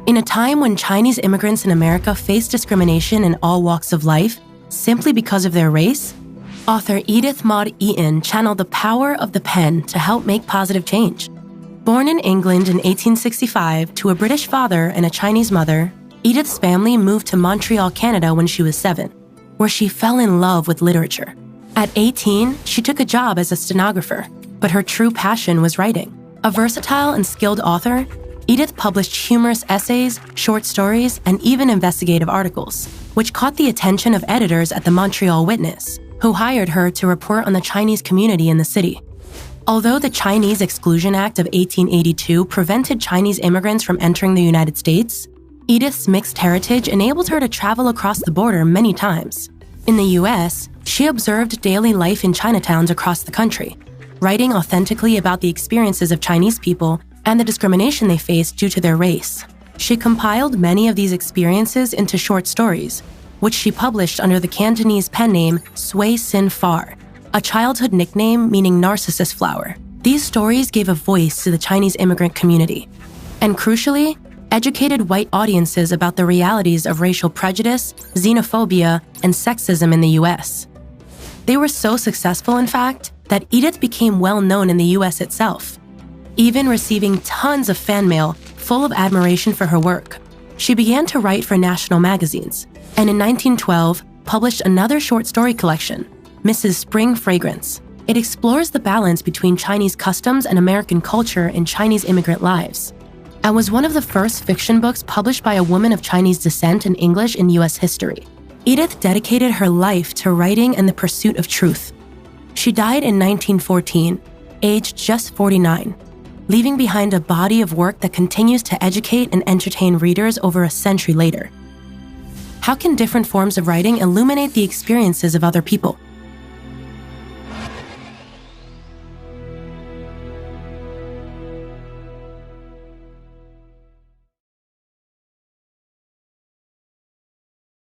In a time when Chinese immigrants in America face discrimination in all walks of life simply because of their race, author Edith Maude Eaton channeled the power of the pen to help make positive change. Born in England in 1865 to a British father and a Chinese mother, Edith's family moved to Montreal, Canada when she was 7, where she fell in love with literature. At 18, she took a job as a stenographer, but her true passion was writing. A versatile and skilled author, Edith published humorous essays, short stories, and even investigative articles, which caught the attention of editors at the Montreal Witness, who hired her to report on the Chinese community in the city. Although the Chinese Exclusion Act of 1882 prevented Chinese immigrants from entering the United States, Edith's mixed heritage enabled her to travel across the border many times. In the U.S., she observed daily life in Chinatowns across the country, writing authentically about the experiences of Chinese people and the discrimination they faced due to their race. She compiled many of these experiences into short stories, which she published under the Cantonese pen name Sui Sin Far, a childhood nickname meaning narcissus flower. These stories gave a voice to the Chinese immigrant community, and crucially, educated white audiences about the realities of racial prejudice, xenophobia, and sexism in the U.S. They were so successful, in fact, that Edith became well known in the U.S. itself, even receiving tons of fan mail full of admiration for her work. She began to write for national magazines, and in 1912 published another short story collection, Mrs. Spring Fragrance. It explores the balance between Chinese customs and American culture in Chinese immigrant lives, and was one of the first fiction books published by a woman of Chinese descent in English in U.S. history. Edith dedicated her life to writing and the pursuit of truth. She died in 1914, aged just 49, leaving behind a body of work that continues to educate and entertain readers over a century later. How can different forms of writing illuminate the experiences of other people?